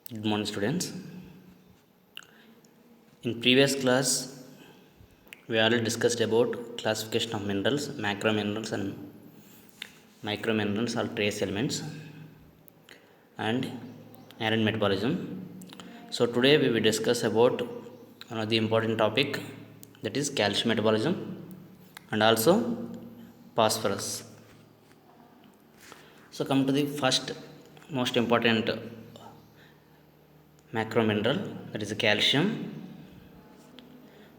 Good morning, students. In previous class, we already discussed about classification of minerals, macro minerals, and micro minerals or trace elements, and iron metabolism. So today we will discuss about one of the important topic, that is calcium metabolism and also phosphorus. So come to the first most important macro mineral, that is the calcium.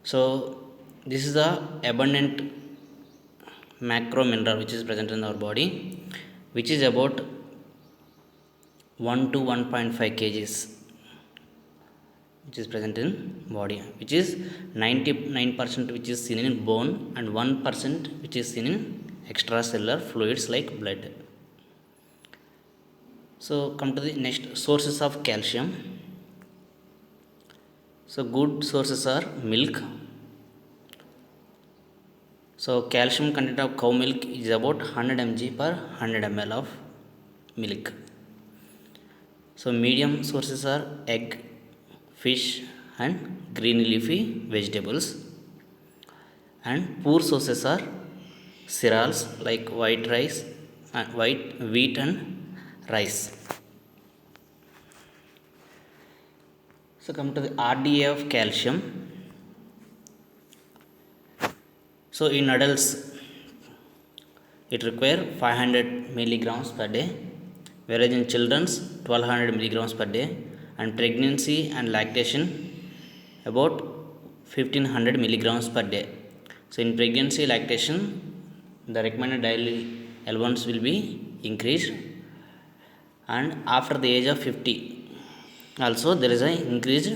So this is the abundant macro mineral which is present in our body, which is about 1 to 1.5 kgs, which is present in body, which is 99% which is seen in bone and 1% which is seen in extracellular fluids like blood. So come to the next sources of calcium. So good sources are milk. So calcium content of cow milk is about 100 mg per 100 ml of milk. So medium sources are egg, fish and green leafy vegetables. And poor sources are cereals like white rice and white wheat and rice. So come to the RDA of calcium. So in adults, it require 500 milligrams per day, whereas in children's 1200 milligrams per day, and pregnancy and lactation about 1500 milligrams per day. So in pregnancy lactation, the recommended daily allowance will be increased, and after the age of 50 also there is a increased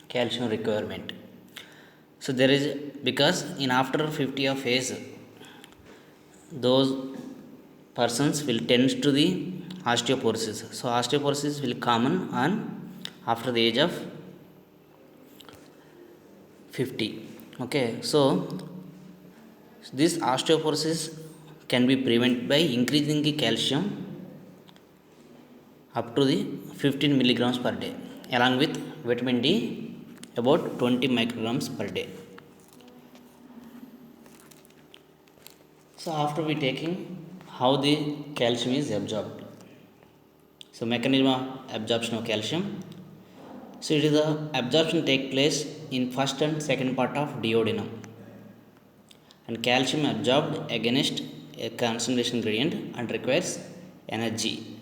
calcium requirement. So there is, because in after 50 of age, those persons will tend to the osteoporosis. So osteoporosis will common on after the age of 50. Okay, so this osteoporosis can be prevented by increasing the calcium up to the 15 milligrams per day, along with vitamin D about 20 micrograms per day. So after we taking how the calcium is absorbed. So mechanism of absorption of calcium. So it is the absorption take place in first and second part of duodenum, and calcium absorbed against a concentration gradient and requires energy.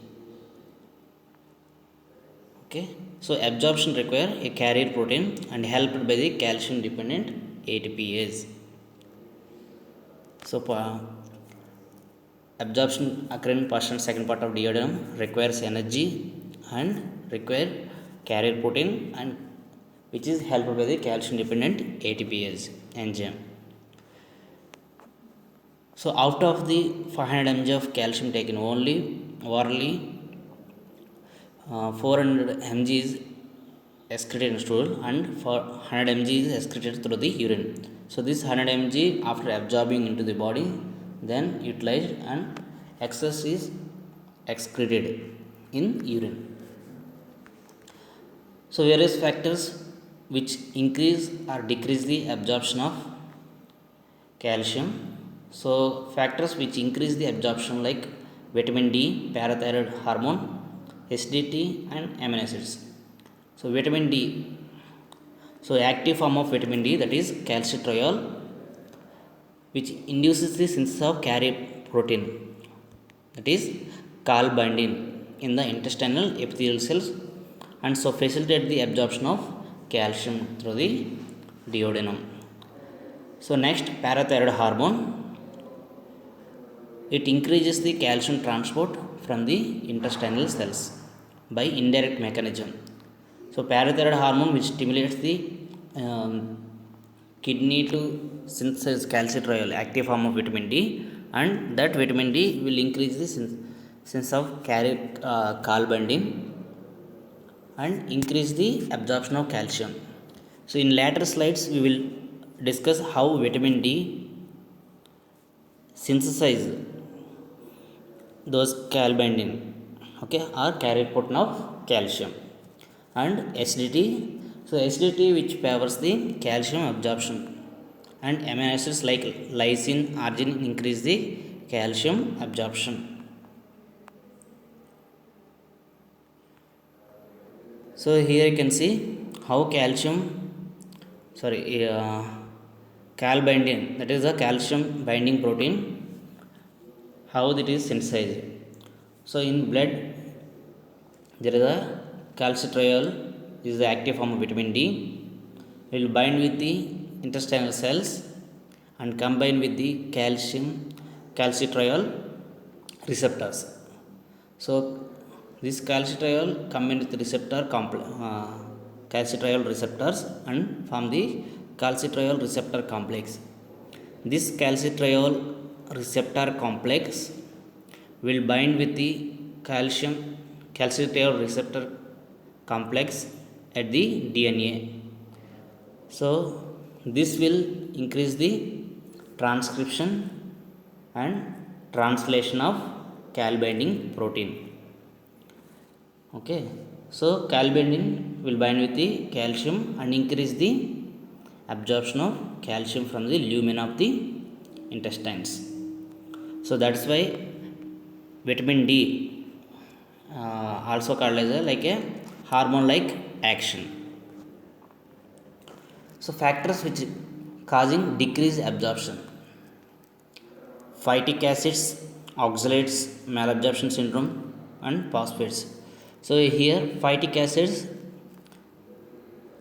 Okay, so absorption require a carrier protein and helped by the calcium dependent ATPase. So absorption occurring first and second part of duodenum requires energy and require carrier protein, and which is helped by the calcium dependent ATPase enzyme. So out of the 500 mg of calcium taken, only orally 400 mg is excreted in stool, and for 100 mg is excreted through the urine. So this 100 mg after absorbing into the body, then utilized, and excess is excreted in urine. So various factors which increase or decrease the absorption of calcium. So factors which increase the absorption like vitamin D, parathyroid hormone, acidity and amino acids. So vitamin D, so active form of vitamin D, that is calcitriol, which induces the synthesis of carrier protein, that is calbindin, in the intestinal epithelial cells, and so facilitate the absorption of calcium through the duodenum. So next, parathyroid hormone, it increases the calcium transport from the intestinal cells by indirect mechanism. So parathyroid hormone which stimulates the um, kidney to synthesize calcitriol, active form of vitamin D, and that vitamin D will increase the sense of calbindin and increase the absorption of calcium. So in later slides we will discuss how vitamin D synthesize those calbindin, okay, or carrier protein of calcium. and acidity. So acidity which favors the calcium absorption, and amino acids like lysine, arginine increase the calcium absorption. So here you can see how calcium, sorry, calbindin, that is the calcium binding protein, how it is synthesized. So in blood there is a calcitriol, is the active form of vitamin D, will bind with the intestinal cells and combine with the calcitriol receptors. So this calcitriol combine with the calcitriol receptors and form the calcitriol receptor complex. This calcitriol receptor complex will bind with the calcitriol receptor complex at the DNA. So this will increase the transcription and translation of cal binding protein. Okay, so calbindin will bind with the calcium and increase the absorption of calcium from the lumen of the intestines. So that's why vitamin D also called as like a hormone like action. So factors which causing decreased absorption: phytic acids, oxalates, malabsorption syndrome, and phosphates. So here phytic acids,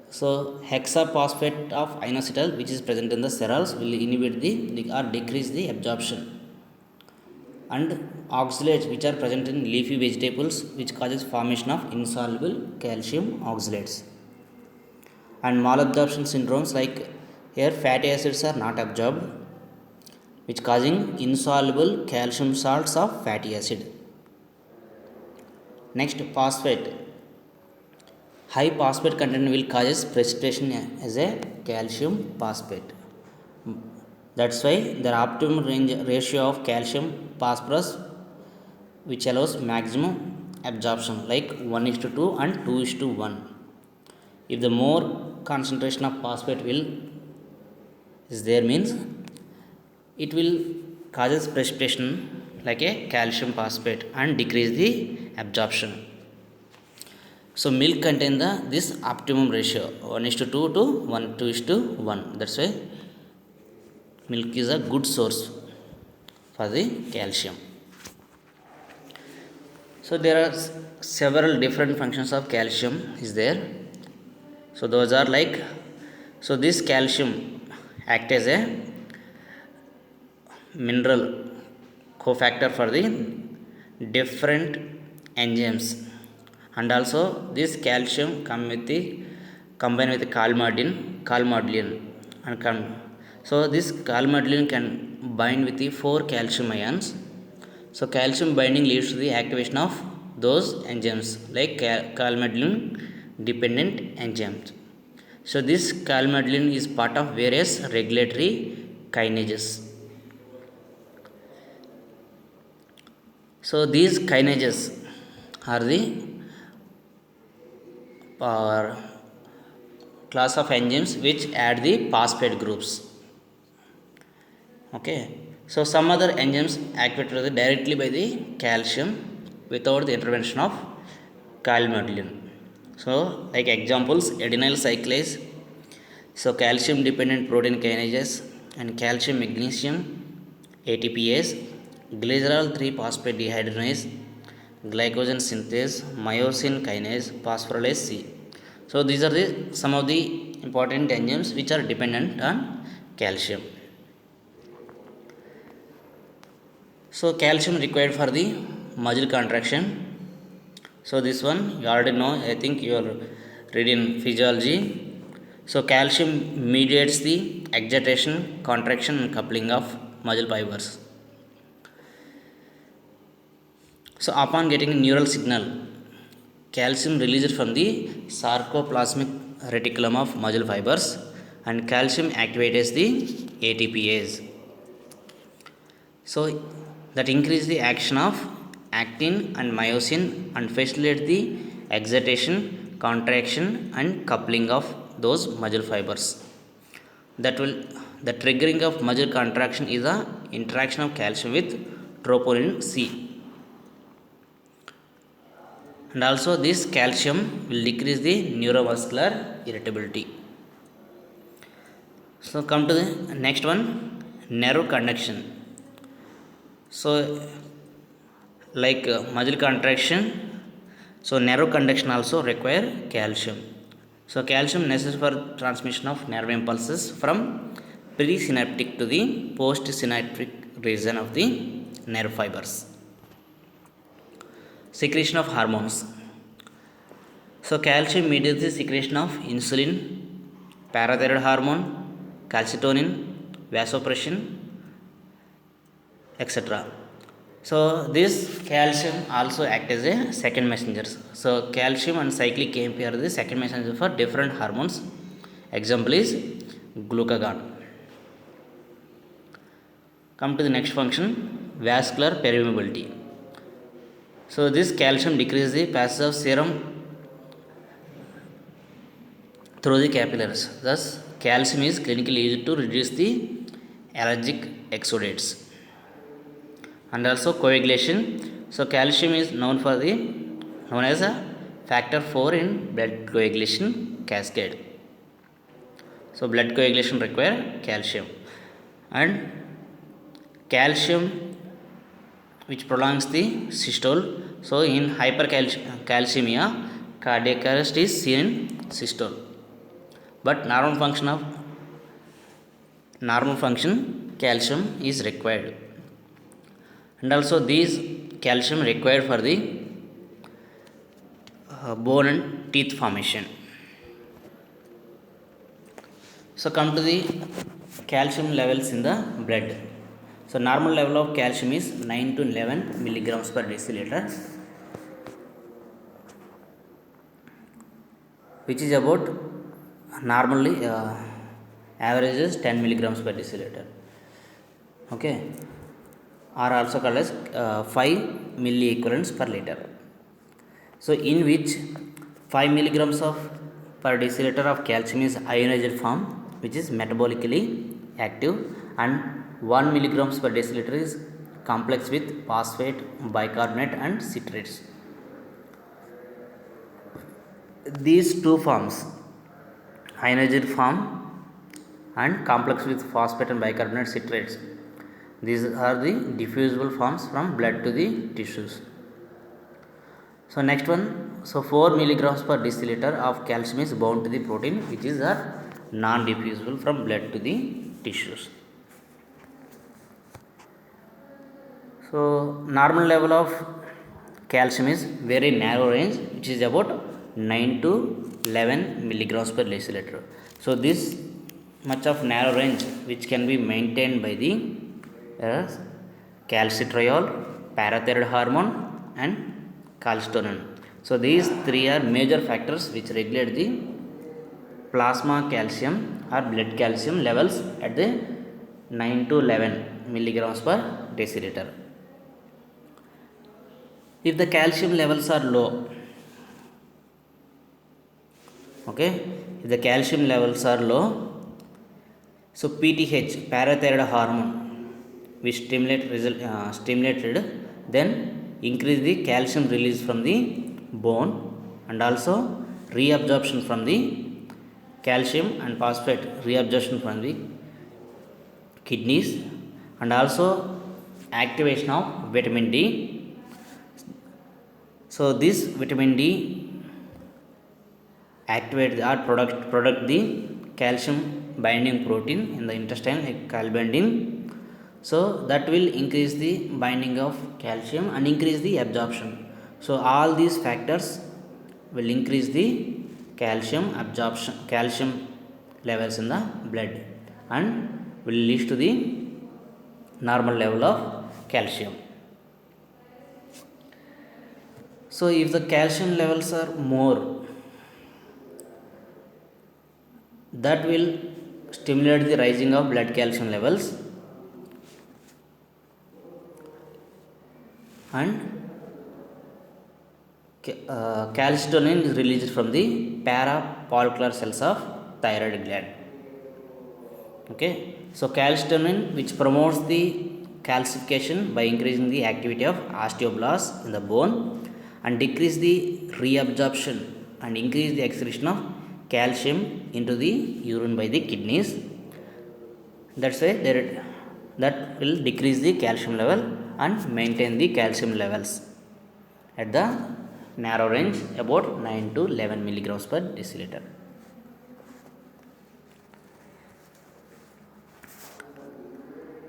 so hexaphosphate of inositol which is present in the cereals will inhibit the or decrease the absorption, and oxalates which are present in leafy vegetables which causes formation of insoluble calcium oxalates, and malabsorption syndromes like here fatty acids are not absorbed which causing insoluble calcium salts of fatty acid. Next, phosphate, high phosphate content will cause precipitation as a calcium phosphate. That's why the optimum ratio of calcium phosphorus which allows maximum absorption like 1:2 and 2:1. If the more concentration of phosphate will is there means it will causes precipitation like a calcium phosphate and decrease the absorption. So milk contain this optimum ratio 1:2 to 1:1. That's why milk is a good source for the calcium. So there are several different functions of calcium is there. So those are like, so this calcium act as a mineral cofactor for the different enzymes, and also this calcium combine with the calmodulin and so this calmodulin can bind with the 4 calcium ions. So calcium binding leads to the activation of those enzymes like calmodulin dependent enzymes. So this calmodulin is part of various regulatory kinases. So these kinases are the class of enzymes which add the phosphate groups. Okay, so some other enzymes activated directly by the calcium without the intervention of calmodulin. So like examples, adenyl cyclase, so calcium dependent protein kinases, and calcium magnesium ATPase, glycerol 3 phosphate dehydrogenase, glycogen synthase, myosin kinase, phosphorylase C. So these are the some of the important enzymes which are dependent on calcium. So calcium required for the muscle contraction. So this one you already know, I think you are reading physiology. So calcium mediates the excitation, contraction and coupling of muscle fibers. So upon getting a neural signal, calcium released from the sarcoplasmic reticulum of muscle fibers, and calcium activates the ATPase. So that increase the action of actin and myosin and facilitate the excitation, contraction and coupling of those muscle fibers. That will the triggering of muscle contraction is the interaction of calcium with troponin C, and also this calcium will decrease the neuromuscular irritability. So come to the next one, nerve conduction. So like muscle contraction, so nerve conduction also require calcium. So calcium necessary for transmission of nerve impulses from presynaptic to the postsynaptic region of the nerve fibers. Secretion of hormones. So calcium mediates the secretion of insulin, parathyroid hormone, calcitonin, vasopressin, etc. So this calcium also act as a second messengers. So calcium and cyclic AMP are the second messenger for different hormones. Example is glucagon. Come to the next function, vascular permeability. So this calcium decreases the passage of serum through the capillaries. Thus calcium is clinically used to reduce the allergic exudates. And also coagulation. So calcium is known as a factor 4 in blood coagulation cascade. So blood coagulation require calcium, and calcium which prolongs the systole. So in hypercalcemia, cardiac arrest is seen in systole, but normal function calcium is required. And also these calcium required for the bone and teeth formation. So come to the calcium levels in the blood. So normal level of calcium is 9 to 11 milligrams per deciliter, which is about normally average is 10 milligrams per deciliter. Okay, are also called as 5 milliequivalents per liter. So in which 5 milligrams of per deciliter of calcium is ionized form, which is metabolically active, and 1 milligrams per deciliter is complex with phosphate, bicarbonate and citrates. These two forms, ionized form and complex with phosphate and bicarbonate citrates, these are the diffusible forms from blood to the tissues. So next one, so 4 milligrams per deciliter of calcium is bound to the protein, which is non-diffusible from blood to the tissues. So normal level of calcium is very narrow range, which is about 9 to 11 milligrams per deciliter. So this much of narrow range which can be maintained by the calcitriol, parathyroid hormone and calcitonin. So these three are major factors which regulate the plasma calcium or blood calcium levels at the 9 to 11 milligrams per deciliter. If the calcium levels are low, okay, if the calcium levels are low, so PTH, parathyroid hormone, which stimulated, then increase the calcium release from the bone, and also reabsorption from the calcium and phosphate reabsorption from the kidneys, and also activation of vitamin D. So this vitamin D activate or product the calcium binding protein in the intestine, like calbindin. So that will increase the binding of calcium and increase the absorption. So all these factors will increase the calcium absorption, calcium levels in the blood, and will lead to the normal level of calcium. So if the calcium levels are more, that will stimulate the rising of blood calcium levels, and calcitonin is released from the parafollicular cells of thyroid gland. Okay, so calcitonin which promotes the calcification by increasing the activity of osteoblasts in the bone and decrease the reabsorption and increase the excretion of calcium into the urine by the kidneys. That's why that will decrease the calcium level and maintain the calcium levels at the narrow range about 9 to 11 milligrams per deciliter.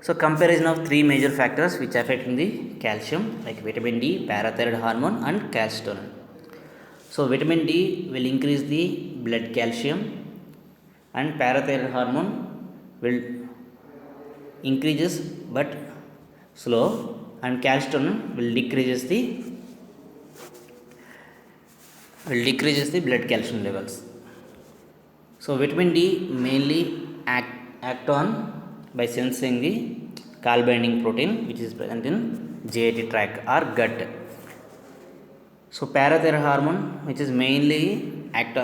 So comparison of three major factors which affect the calcium like vitamin D, parathyroid hormone and calcitonin. So vitamin D will increase the blood calcium and parathyroid hormone will increases but slow and calcitonin will decreases the blood calcium levels. So vitamin D mainly act on by sensing the call binding protein which is present in GIT tract or gut. So parathyroid hormone which is mainly act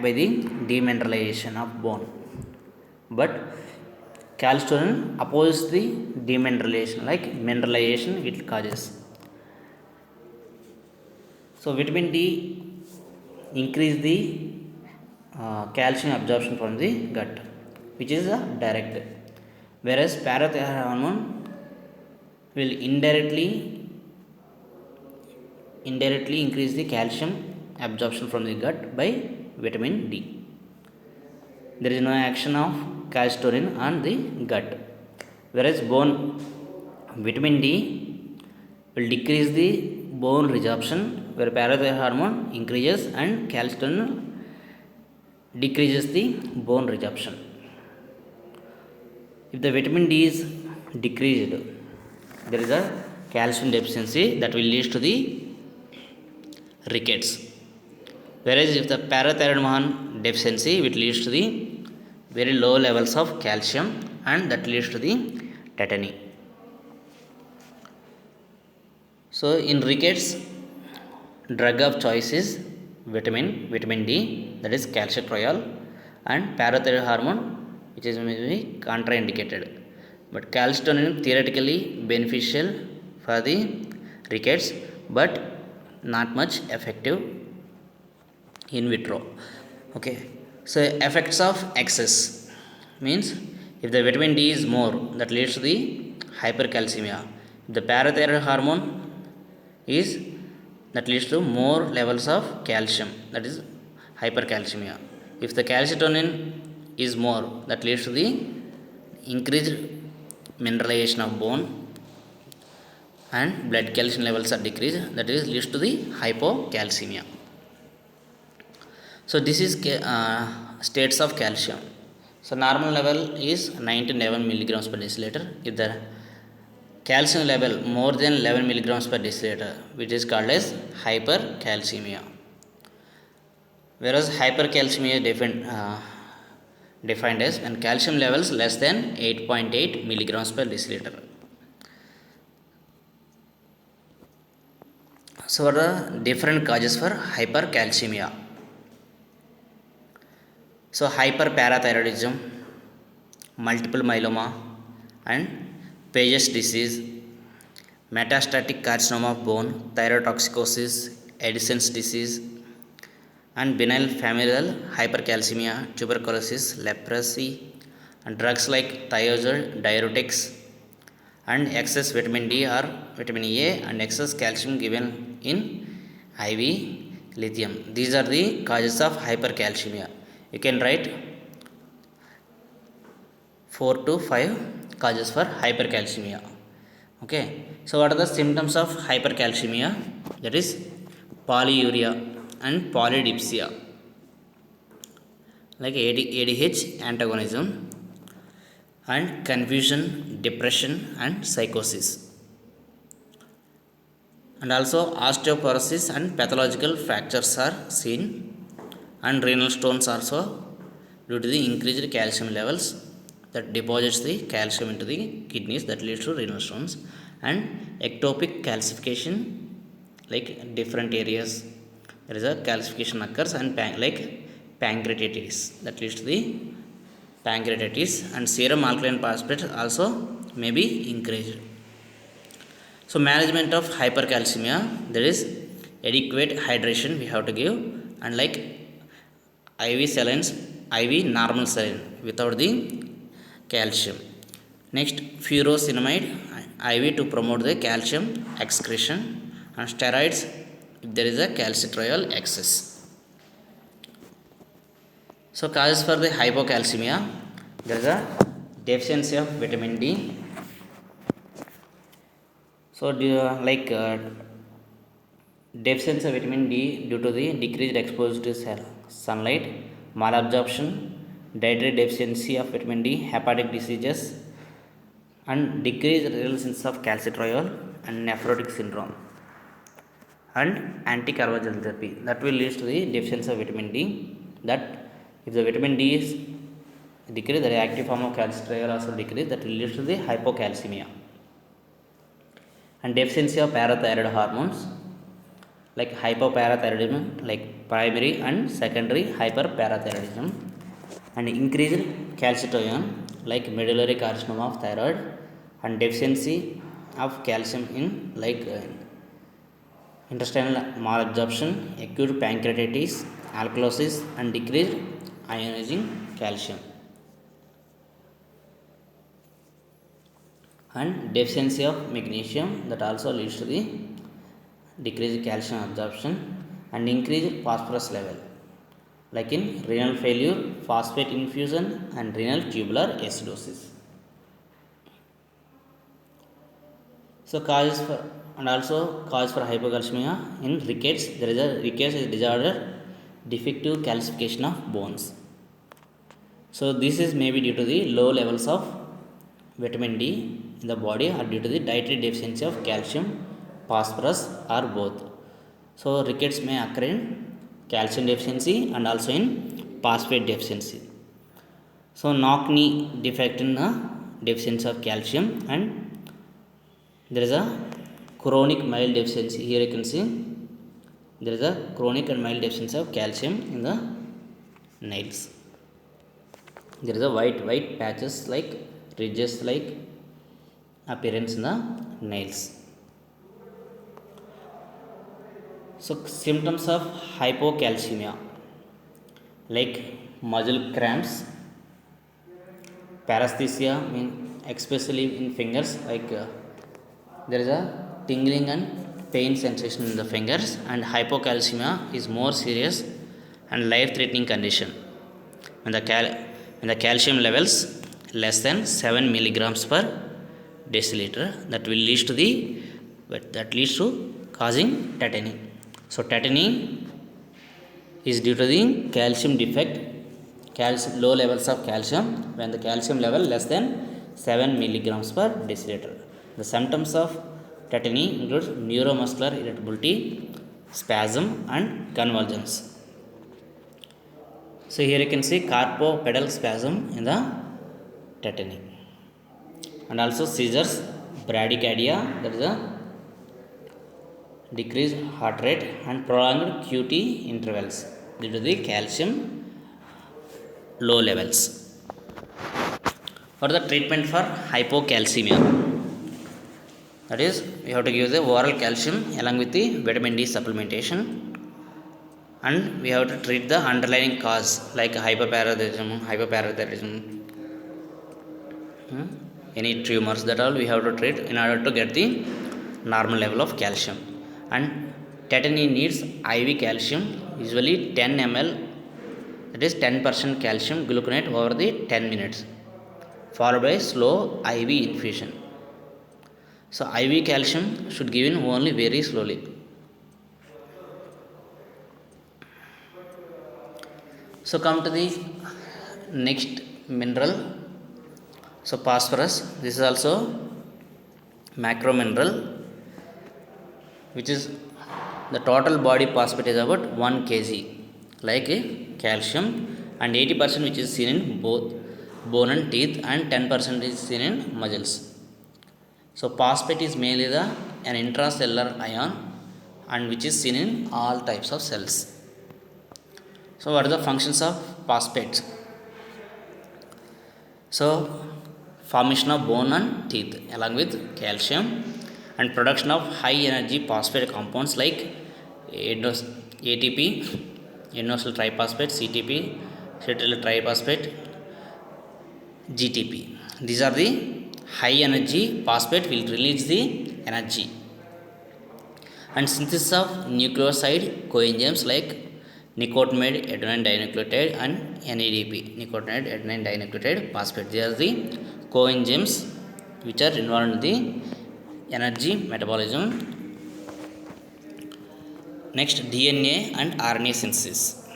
by the demineralization of bone, but calcitonin opposes the demineralization, like mineralization it causes. So vitamin D increase the calcium absorption from the gut, which is a direct, whereas parathyroid hormone will indirectly increase the calcium absorption from the gut by vitamin D. There is no action of calcitonin on the gut, whereas bone vitamin D will decrease the bone resorption, where parathyroid hormone increases and calcitonin decreases the bone resorption. If the vitamin D is decreased, there is a calcium deficiency that will lead to the rickets, whereas if the parathyroid hormone deficiency it leads to the very low levels of calcium and that leads to the tetany. So in rickets, drug of choice is vitamin D, that is calcitriol, and parathyroid hormone which is maybe contraindicated, but calcitonin theoretically beneficial for the rickets but not much effective in vitro. Okay, so effects of excess means if the vitamin D is more, that leads to the hypercalcemia. If the parathyroid hormone is, that leads to more levels of calcium, that is hypercalcemia. If the calcitonin is more, that leads to the increased mineralization of bone and blood calcium levels are decreased, that is leads to the hypocalcemia. So this is states of calcium. So normal level is 9 to 11 milligrams per deciliter. If the calcium level more than 11 milligrams per deciliter, which is called as hypercalcemia, whereas hypercalcemia defined as when calcium levels less than 8.8 milligrams per deciliter. So what are the different causes for hypercalcemia? So hyperparathyroidism, multiple myeloma and Paget's disease, metastatic carcinoma of bone, thyrotoxicosis, Addison's disease, and benign familial hypercalcemia, tuberculosis, leprosy, and drugs like thiazide, diuretics, and excess vitamin D or vitamin A and excess calcium given in IV lithium. These are the causes of hypercalcemia. You can write 4 to 5 causes for hypercalcemia. Okay, so what are the symptoms of hypercalcemia? That is polyuria and polydipsia, like ADH antagonism, and confusion, depression and psychosis, and also osteoporosis and pathological fractures are seen, and renal stones also due to the increased calcium levels that deposits the calcium into the kidneys, that leads to renal stones, and ectopic calcification like different areas there is a calcification occurs and like pancreatitis, that leads to the pancreatitis, and serum alkaline phosphate also may be increased. So management of hypercalcemia, there is adequate hydration we have to give, and like IV salines, IV normal saline without the calcium. Next, furosemide IV to promote the calcium excretion, and steroids if there is a calcitriol excess. So causes for the hypocalcemia, there is a deficiency of vitamin D. So deficiency of vitamin D due to the decreased exposure to sunlight, malabsorption, dietary deficiency of vitamin D, hepatic diseases, and decreased resistance of calcitriol and nephrotic syndrome, and anticarvajal therapy, that will lead to the deficiency of vitamin D. That if the vitamin D is decreased, the reactive form of calcitriol also decreased, that will lead to the hypocalcemia. And deficiency of parathyroid hormones, like hypoparathyroidism, like primary and secondary hyperparathyroidism, and increased calcitonin, like medullary carcinoma of thyroid, and deficiency of calcium in like intestinal malabsorption, acute pancreatitis, alkalosis, and decreased ionizing calcium, and deficiency of magnesium, that also leads to the decreased calcium absorption and increased phosphorus level, like in renal failure, phosphate infusion, and renal tubular acidosis. So causes for, and also cause for hypocalcemia in rickets, there is a rickets is disorder, defective calcification of bones. So this is maybe due to the low levels of vitamin D in the body, or due to the dietary deficiency of calcium, phosphorus, or both. So rickets may occur in calcium deficiency and also in phosphate deficiency. So knock-knee defect in the deficiency of calcium, and there is a chronic mild deficiency. Here you can see there is a chronic and mild deficiency of calcium in the nails. There is a white patches like ridges like appearance in the nails. So symptoms of hypocalcemia, like muscle cramps, paresthesia, mean especially in fingers, like there is a tingling and pain sensation in the fingers, and hypocalcemia is more serious and life-threatening condition when the calcium levels less than 7 milligrams per deciliter, that will lead to causing tetany. So tetany is due to the calcium defect, low levels of calcium when the calcium level less than 7 milligrams per deciliter. The symptoms of tetany include neuromuscular irritability, spasm, and convulsions. So here you can see carpopedal spasm in the tetany, and also seizures, bradycardia, that is a decreased heart rate, and prolonged QT intervals due to the calcium low levels. For the treatment for hypocalcemia, that is, we have to give the oral calcium along with the vitamin D supplementation, and we have to treat the underlying cause like hypoparathyroidism, any tumors, that all we have to treat in order to get the normal level of calcium. And tetany needs IV calcium, usually 10 ml, that is 10% calcium gluconate over the 10 minutes, followed by slow IV infusion. So IV calcium should given only very slowly. So come to the next mineral. So phosphorus, this is also macro mineral, which is the total body phosphate is about 1 kg, like calcium, and 80% which is seen in both bone and teeth, and 10% is seen in muscles. So phosphate is mainly an intracellular ion, and which is seen in all types of cells. So what are the functions of phosphate? So formation of bone and teeth along with calcium, and production of high energy phosphate compounds like ATP, inositol triphosphate, CTP, cetyl triphosphate, GTP. These are the high energy phosphate will release the energy. And synthesis of nucleoside coenzymes like nicotinamide adenine dinucleotide and NADP, nicotinamide adenine dinucleotide phosphate. They are the coenzymes which are involved in the energy metabolism. Next, DNA and RNA synthesis.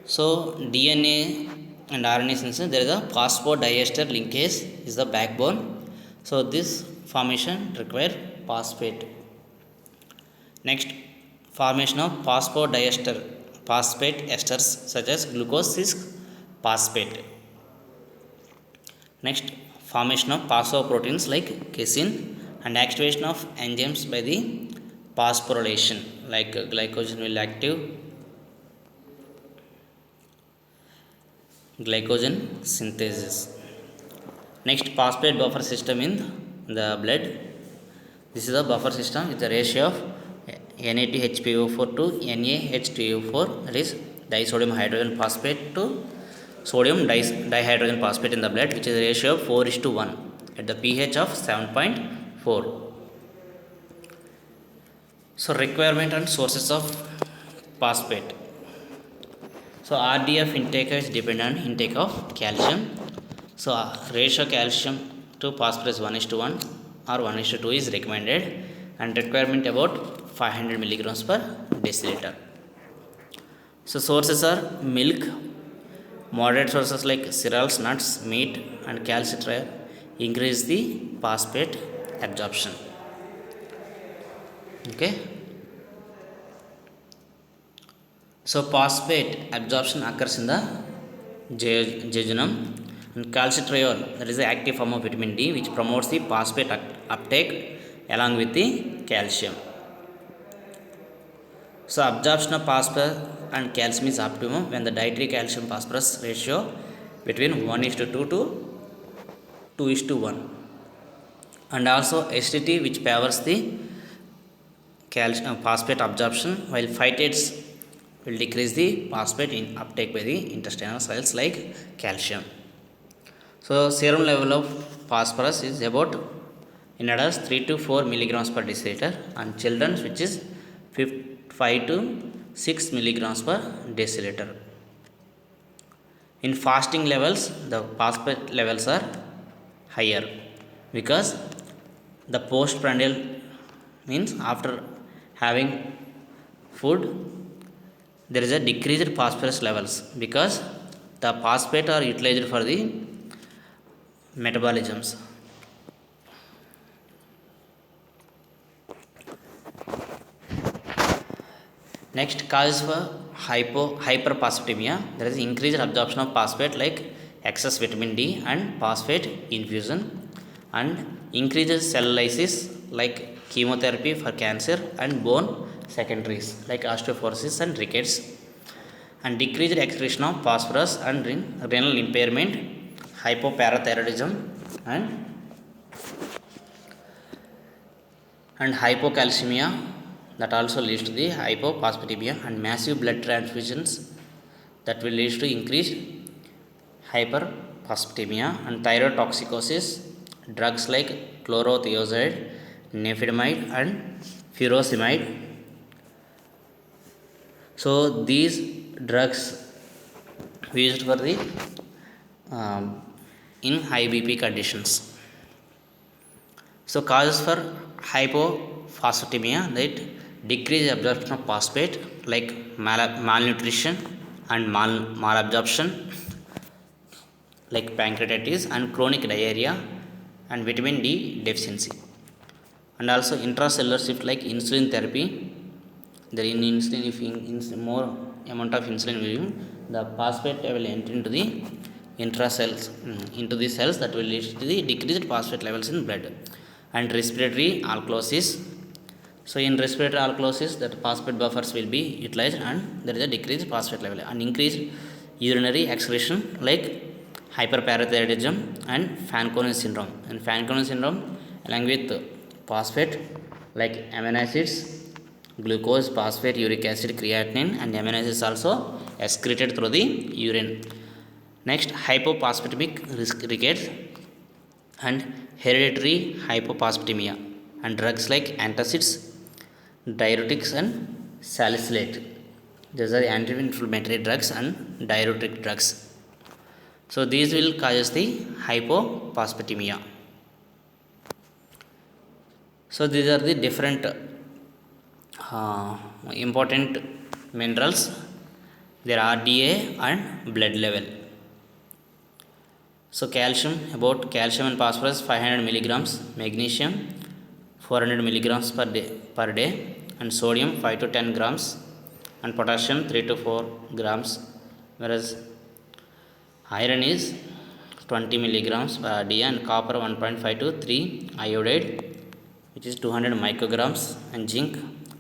So DNA and RNA synthesis, there is a phosphodiester linkase is the backbone. So this formation require phosphate. Next, formation of phosphodiester phosphate esters such as glucose 6 phosphate. Next, formation of phosphoproteins like casein and activation of enzymes by the phosphorylation like glycogen will active glycogen synthesis. Next, phosphate buffer system in the blood. This is a buffer system with the ratio of Na2HPO4 to NaH2O4, that is disodium hydrogen phosphate to sodium dihydrogen phosphate in the blood, which is a ratio of 4:1 at the pH of 7.4. So requirement and sources of phosphate. So RDF intake is dependent on intake of calcium. So ratio calcium to phosphorus 1:1 or 1:2 is recommended, and requirement about 500 milligrams per deciliter. So sources are milk, moderate sources like cereals, nuts, meat, and calcitriol increase the phosphate absorption. Okay. So phosphate absorption occurs in the jejunum, and calcitriol, that is the active form of vitamin D which promotes the phosphate uptake along with the calcium. So absorption of phosphorus and calcium is optimum when the dietary calcium phosphorus ratio between 1:2 to 2:1, and also acidity which favors the calcium phosphate absorption, while phytates will decrease the phosphate in uptake by the intestinal cells like calcium. So serum level of phosphorus is about in adults 3 to 4 milligrams per deciliter, and children which is 5 to 6 milligrams per deciliter. In fasting levels, the phosphate levels are higher because the postprandial means after having food there is a decreased phosphorus levels because the phosphate are utilized for the metabolisms. Next, causes for hyperphosphatemia, there is increased absorption of phosphate like excess vitamin D and phosphate infusion, and increases cell lysis like chemotherapy for cancer and bone secondaries like osteoporosis and rickets, and decreased excretion of phosphorus and renal impairment, hypoparathyroidism and hypocalcemia, that also leads to the hypophosphatemia, and massive blood transfusions that will lead to increased hyperphosphatemia, and thyroid toxicosis, drugs like chlorothiazide, nifedimide and furosemide. So these drugs used for the in high BP conditions. So causes for hypophosphatemia, that decreased absorption of phosphate like malnutrition and malabsorption like pancreatitis and chronic diarrhea and vitamin D deficiency, and also intracellular shift like insulin therapy. There in insulin, if more amount of insulin will the phosphate will enter into the intracells into the cells, that will lead to the decreased phosphate levels in blood, and respiratory alkalosis So in respiratory alkalosis, that phosphate buffers will be utilized, and there is a decreased phosphate level and increased urinary excretion like hyperparathyroidism and Fanconi syndrome. And Fanconi syndrome, along with phosphate like amino acids, glucose, phosphate, uric acid, creatinine, and amino acids also excreted through the urine. Next, hypophosphatemic rickets and hereditary hypophosphatemia, and drugs like antacids, diuretics, and salicylate. These are the anti-inflammatory drugs and diuretic drugs. So these will cause the hypophosphatemia. So these are the different important minerals. Their RDA and blood level. So calcium, about calcium and phosphorus 500 milligrams, magnesium 400 milligrams per day, and sodium 5 to 10 grams, and potassium 3 to 4 grams, whereas iron is 20 milligrams per day, and copper 1.5 to 3 iodide, which is 200 micrograms, and zinc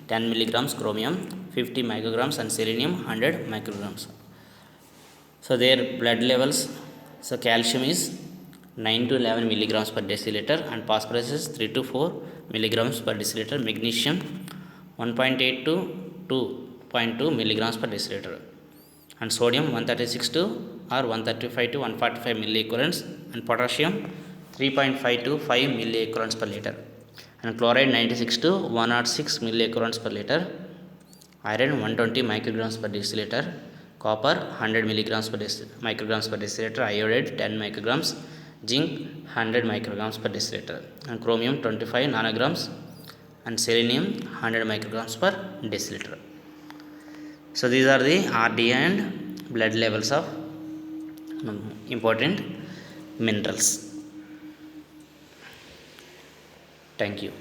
10 milligrams, chromium 50 micrograms, and selenium 100 micrograms. So their blood levels, so calcium is 9 to 11 milligrams per deciliter, and phosphorus is 3 to 4 milligrams per deciliter, magnesium 1.8 to 2.2 milligrams per deciliter, and sodium 136 to or 135 to 145 milliequivalents, and potassium 3.5 to 5 milliequivalents per liter, and chloride 96 to 106 milliequivalents per liter, iron 120 micrograms per deciliter, copper 100 milligrams per micrograms per deciliter, iodide 10 micrograms, zinc 100 micrograms per deciliter, and chromium 25 nanograms, and selenium 100 micrograms per deciliter. So these are the RDA and blood levels of important minerals. Thank you.